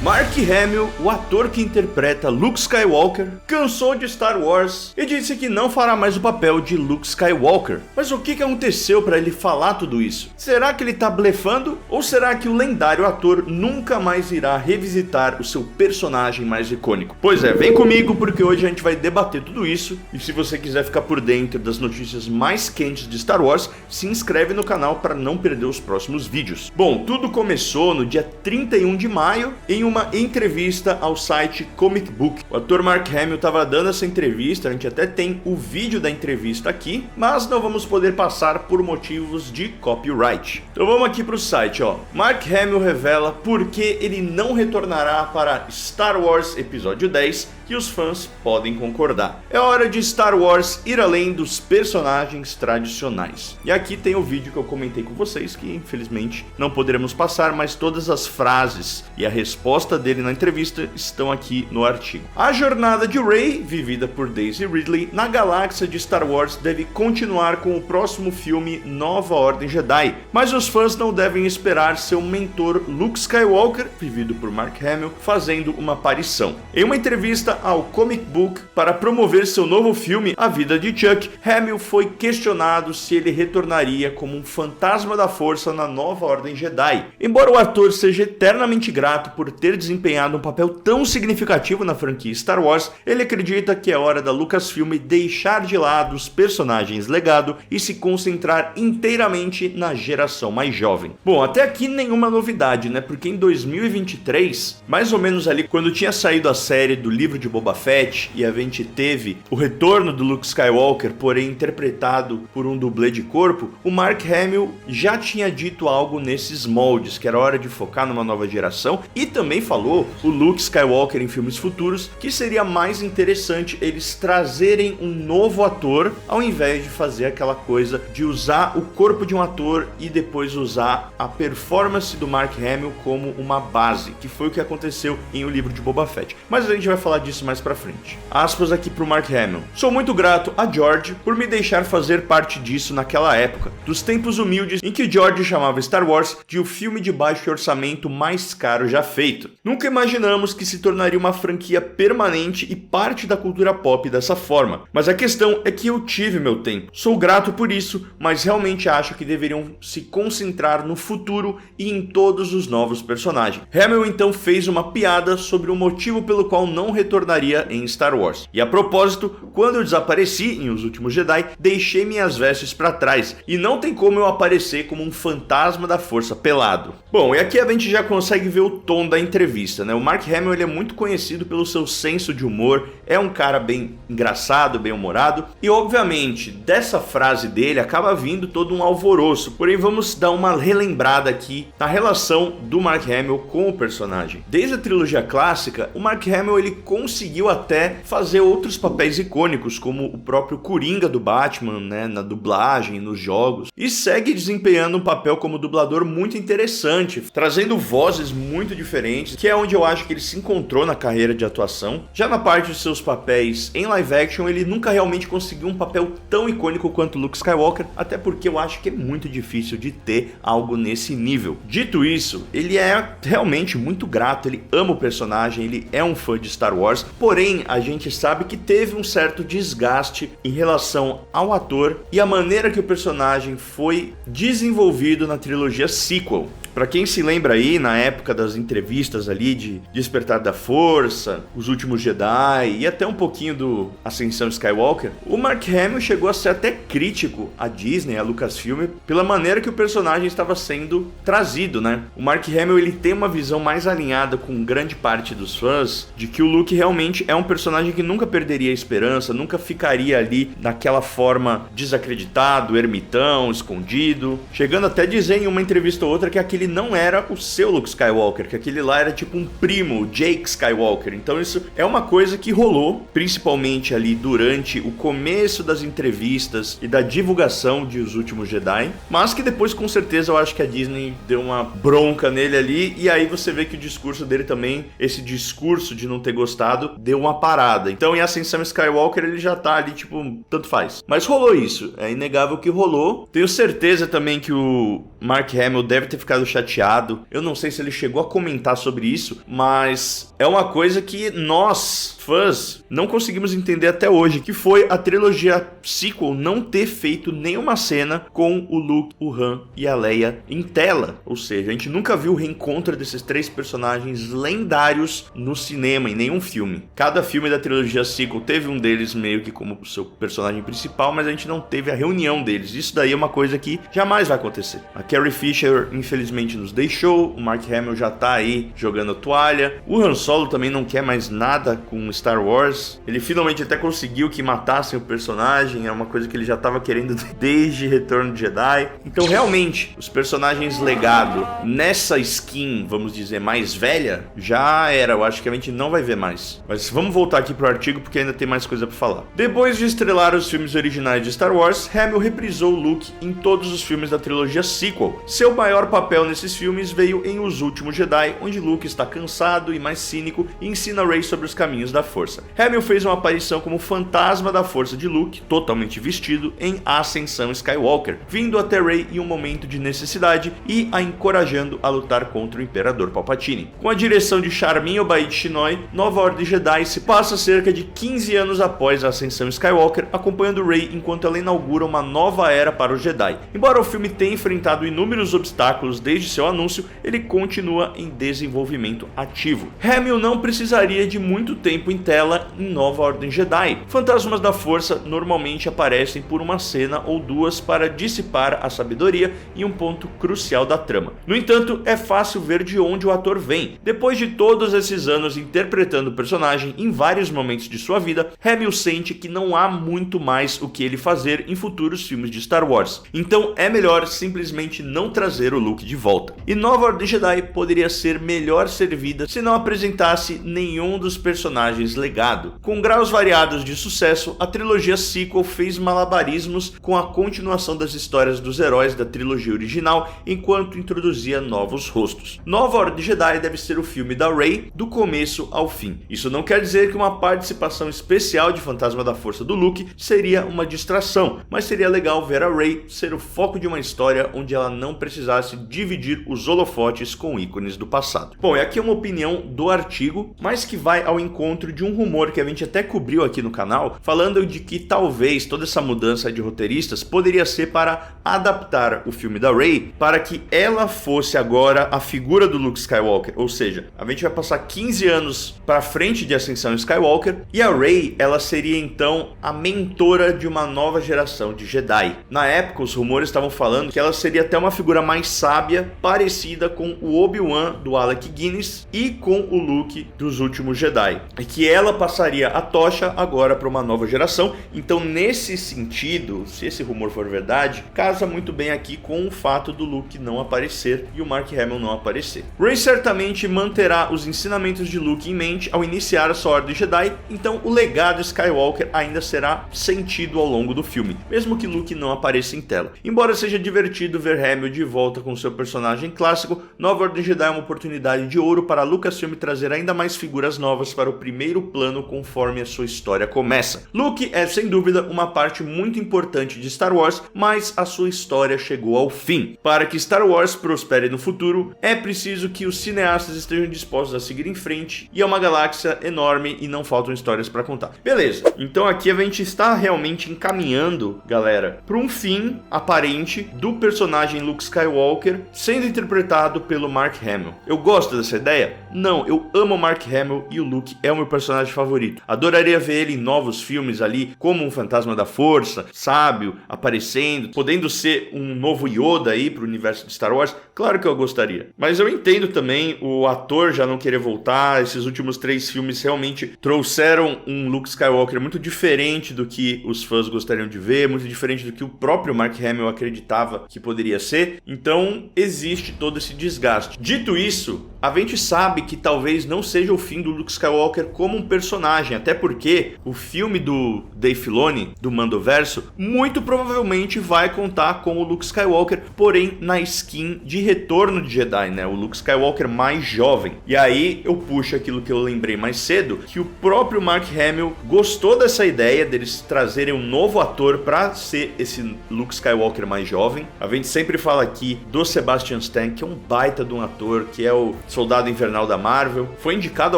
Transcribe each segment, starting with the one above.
Mark Hamill, o ator que interpreta Luke Skywalker, cansou de Star Wars e disse que não fará mais o papel de Luke Skywalker. Mas o que aconteceu para ele falar tudo isso? Será que ele tá blefando? Ou será que o lendário ator nunca mais irá revisitar o seu personagem mais icônico? Pois é, vem comigo porque hoje a gente vai debater tudo isso. E se você quiser ficar por dentro das notícias mais quentes de Star Wars, se inscreve no canal para não perder os próximos vídeos. Bom, tudo começou no dia 31 de maio em uma entrevista ao site Comic Book. O ator Mark Hamill estava dando essa entrevista, a gente até tem o vídeo da entrevista aqui, mas não vamos poder passar por motivos de copyright. Então vamos aqui para o site, ó. Mark Hamill revela por que ele não retornará para Star Wars Episódio 10 e os fãs podem concordar. É hora de Star Wars ir além dos personagens tradicionais. E aqui tem o vídeo que eu comentei com vocês, que infelizmente não poderemos passar, mas todas as frases e a resposta dele na entrevista estão aqui no artigo. A jornada de Rey, vivida por Daisy Ridley, na galáxia de Star Wars deve continuar com o próximo filme Nova Ordem Jedi, mas os fãs não devem esperar seu mentor Luke Skywalker, vivido por Mark Hamill, fazendo uma aparição. Em uma entrevista ao Comic Book para promover seu novo filme A Vida de Chuck, Hamill foi questionado se ele retornaria como um fantasma da força na Nova Ordem Jedi. Embora o ator seja eternamente grato por ter desempenhado um papel tão significativo na franquia Star Wars, ele acredita que é hora da Lucasfilm deixar de lado os personagens legado e se concentrar inteiramente na geração mais jovem. Bom, até aqui nenhuma novidade, né? Porque em 2023, mais ou menos ali quando tinha saído a série do livro de Boba Fett e a gente teve o retorno do Luke Skywalker, porém interpretado por um dublê de corpo, o Mark Hamill já tinha dito algo nesses moldes, que era hora de focar numa nova geração, e também falou, o Luke Skywalker em filmes futuros, que seria mais interessante eles trazerem um novo ator, ao invés de fazer aquela coisa de usar o corpo de um ator e depois usar a performance do Mark Hamill como uma base, que foi o que aconteceu em O Livro de Boba Fett. Mas a gente vai falar disso mais pra frente. Aspas aqui pro Mark Hamill. Sou muito grato a George por me deixar fazer parte disso naquela época, dos tempos humildes em que George chamava Star Wars de o filme de baixo orçamento mais caro já feito. Nunca imaginamos que se tornaria uma franquia permanente e parte da cultura pop dessa forma, mas a questão é que eu tive meu tempo. Sou grato por isso, mas realmente acho que deveriam se concentrar no futuro e em todos os novos personagens. Hamill então fez uma piada sobre o motivo pelo qual não retornaria em Star Wars. E a propósito, quando eu desapareci em Os Últimos Jedi, deixei minhas vestes para trás e não tem como eu aparecer como um fantasma da força pelado. Bom, e aqui a gente já consegue ver o tom da entrevista, né? O Mark Hamill ele é muito conhecido pelo seu senso de humor, é um cara bem engraçado, bem humorado e obviamente dessa frase dele acaba vindo todo um alvoroço. Porém vamos dar uma relembrada aqui na relação do Mark Hamill com o personagem. Desde a trilogia clássica, o Mark Hamill ele conseguiu até fazer outros papéis icônicos, como o próprio Coringa do Batman, né, na dublagem, nos jogos, e segue desempenhando um papel como dublador muito interessante, trazendo vozes muito diferentes, que é onde eu acho que ele se encontrou na carreira de atuação. Já na parte de seus papéis em live action, ele nunca realmente conseguiu um papel tão icônico quanto Luke Skywalker, até porque eu acho que é muito difícil de ter algo nesse nível. Dito isso, ele é realmente muito grato, ele ama o personagem, ele é um fã de Star Wars, porém a gente sabe que teve um certo desgaste em relação ao ator e a maneira que o personagem foi desenvolvido na trilogia sequel. Pra quem se lembra aí, na época das entrevistas ali de Despertar da Força, Os Últimos Jedi e até um pouquinho do Ascensão Skywalker, o Mark Hamill chegou a ser até crítico à Disney, à Lucasfilm, pela maneira que o personagem estava sendo trazido, né? O Mark Hamill ele tem uma visão mais alinhada com grande parte dos fãs de que o Luke realmente é um personagem que nunca perderia a esperança, nunca ficaria ali naquela forma desacreditado, ermitão, escondido, chegando até a dizer em uma entrevista ou outra que aquele não era o seu Luke Skywalker, que aquele lá era tipo um primo, Jake Skywalker. Então isso é uma coisa que rolou, principalmente ali durante o começo das entrevistas e da divulgação de Os Últimos Jedi, mas que depois com certeza eu acho que a Disney deu uma bronca nele ali, e aí você vê que o discurso dele também, esse discurso de não ter gostado, deu uma parada. Então em Ascensão Skywalker ele já tá ali tipo, tanto faz. Mas rolou isso, é inegável que rolou. Tenho certeza também que o Mark Hamill deve ter ficado chateado. Eu não sei se ele chegou a comentar sobre isso, mas é uma coisa que nós, fãs, não conseguimos entender até hoje, que foi a trilogia sequel não ter feito nenhuma cena com o Luke, o Han e a Leia em tela. Ou seja, a gente nunca viu o reencontro desses três personagens lendários no cinema, em nenhum filme. Cada filme da trilogia sequel teve um deles meio que como seu personagem principal, mas a gente não teve a reunião deles. Isso daí é uma coisa que jamais vai acontecer. A Carrie Fisher, infelizmente, nos deixou, o Mark Hamill já tá aí jogando a toalha, o Han Solo também não quer mais nada com Star Wars. Ele finalmente até conseguiu que matassem o personagem, é uma coisa que ele já tava querendo desde Retorno de Jedi. Então, realmente, os personagens legado nessa skin, vamos dizer, mais velha, já era. Eu acho que a gente não vai ver mais. Mas vamos voltar aqui pro artigo porque ainda tem mais coisa pra falar. Depois de estrelar os filmes originais de Star Wars, Hamill reprisou o Luke em todos os filmes da trilogia sequel. Seu maior papel nesses filmes veio em Os Últimos Jedi, onde Luke está cansado e mais cínico e ensina Rey sobre os caminhos da Força. Hamill fez uma aparição como fantasma da Força de Luke, totalmente vestido, em Ascensão Skywalker, vindo até Rey em um momento de necessidade e a encorajando a lutar contra o Imperador Palpatine. Com a direção de Charmin Obaid Chinoy, Nova Ordem Jedi se passa cerca de 15 anos após a Ascensão Skywalker, acompanhando Rey enquanto ela inaugura uma nova era para os Jedi. Embora o filme tenha enfrentado inúmeros obstáculos desde seu anúncio, ele continua em desenvolvimento ativo. Hamill não precisaria de muito tempo em tela em Nova Ordem Jedi. Fantasmas da Força normalmente aparecem por uma cena ou duas para dissipar a sabedoria em um ponto crucial da trama. No entanto, é fácil ver de onde o ator vem. Depois de todos esses anos interpretando o personagem em vários momentos de sua vida, Hamill sente que não há muito mais o que ele fazer em futuros filmes de Star Wars. Então é melhor simplesmente não trazer o Luke de volta. E Nova Ordem Jedi poderia ser melhor servida se não apresentasse nenhum dos personagens legado. Com graus variados de sucesso, a trilogia sequel fez malabarismos com a continuação das histórias dos heróis da trilogia original, enquanto introduzia novos rostos. Nova Ordem Jedi deve ser o filme da Rey do começo ao fim. Isso não quer dizer que uma participação especial de Fantasma da Força do Luke seria uma distração, mas seria legal ver a Rey ser o foco de uma história onde ela não precisasse dividir os holofotes com ícones do passado. Bom, e aqui é uma opinião do artigo, mas que vai ao encontro de um rumor que a gente até cobriu aqui no canal, falando de que talvez toda essa mudança de roteiristas poderia ser para adaptar o filme da Rey para que ela fosse agora a figura do Luke Skywalker, ou seja, a gente vai passar 15 anos para frente de Ascensão Skywalker e a Rey, ela seria então a mentora de uma nova geração de Jedi. Na época, os rumores estavam falando que ela seria até uma figura mais sábia, parecida com o Obi-Wan do Alec Guinness e com o Luke dos Últimos Jedi, e que ela passaria a tocha agora para uma nova geração. Então, nesse sentido, se esse rumor for verdade, casa muito bem aqui com o fato do Luke não aparecer e o Mark Hamill não aparecer. Rey certamente manterá os ensinamentos de Luke em mente ao iniciar a sua Ordem Jedi, então o legado Skywalker ainda será sentido ao longo do filme, mesmo que Luke não apareça em tela. Embora seja divertido ver Hamill de volta com seu personagem clássico, Nova Ordem Jedi é uma oportunidade de ouro para Lucasfilm trazer ainda mais figuras novas para o primeiro plano conforme a sua história começa. Luke é sem dúvida uma parte muito importante de Star Wars, mas a sua história chegou ao fim. Para que Star Wars prospere no futuro, é preciso que os cineastas estejam dispostos a seguir em frente, e é uma galáxia enorme e não faltam histórias para contar. Beleza, então aqui a gente está realmente encaminhando, galera, para um fim aparente do personagem Luke Skywalker sendo interpretado pelo Mark Hamill. Eu gosto dessa ideia? Não, eu amo o Mark Hamill e o Luke é o meu personagem favorito. Adoraria ver ele em novos filmes ali, como um Fantasma da Força, sábio, aparecendo, podendo ser um novo Yoda aí pro universo de Star Wars. Claro que eu gostaria. Mas eu entendo também o ator já não querer voltar. Esses últimos 3 filmes realmente trouxeram um Luke Skywalker muito diferente do que os fãs gostariam de ver, muito diferente do que o próprio Mark Hamill acreditava que poderia ser. Então existe todo esse desgaste. Dito isso, a gente sabe sabe que talvez não seja o fim do Luke Skywalker como um personagem, até porque o filme do Dave Filoni, do Mandoverso, muito provavelmente vai contar com o Luke Skywalker, porém na skin de Retorno de Jedi, né? O Luke Skywalker mais jovem. E aí eu puxo aquilo que eu lembrei mais cedo, que o próprio Mark Hamill gostou dessa ideia deles trazerem um novo ator para ser esse Luke Skywalker mais jovem. A gente sempre fala aqui do Sebastian Stan, que é um baita de um ator, que é o Soldado Invernal da Marvel, foi indicado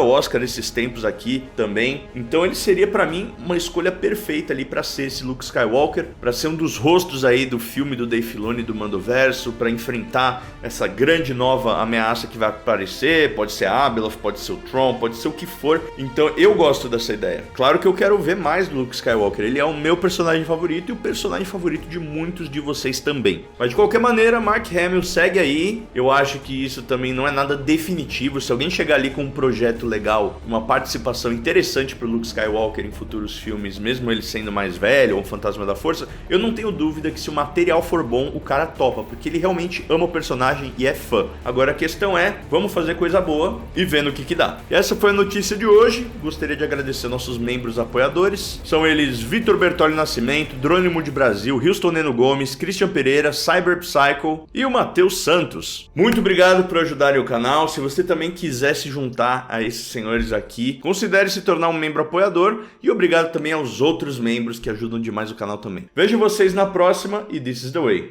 ao Oscar esses tempos aqui também, então ele seria para mim uma escolha perfeita ali para ser esse Luke Skywalker, para ser um dos rostos aí do filme do Dave Filoni do Mandoverso, para enfrentar essa grande nova ameaça que vai aparecer, pode ser a Abeloth, pode ser o Tron, pode ser o que for. Então eu gosto dessa ideia. Claro que eu quero ver mais do Luke Skywalker, ele é o meu personagem favorito e o personagem favorito de muitos de vocês também. Mas de qualquer maneira, Mark Hamill segue aí. Eu acho que isso também não é nada definitivo. Se alguém chegar ali com um projeto legal, uma participação interessante pro Luke Skywalker em futuros filmes, mesmo ele sendo mais velho ou um Fantasma da Força, eu não tenho dúvida que se o material for bom, o cara topa, porque ele realmente ama o personagem e é fã. Agora a questão é, vamos fazer coisa boa e vendo o que dá. E essa foi a notícia de hoje. Gostaria de agradecer nossos membros apoiadores. São eles Vitor Bertoli Nascimento, Drônimo de Brasil, Houston Neno Gomes, Christian Pereira, Cyber Psycho e o Matheus Santos. Muito obrigado por ajudarem o canal. Se você também quiser se juntar a esses senhores aqui, considere se tornar um membro apoiador, e obrigado também aos outros membros que ajudam demais o canal também. Vejo vocês na próxima e this is the way.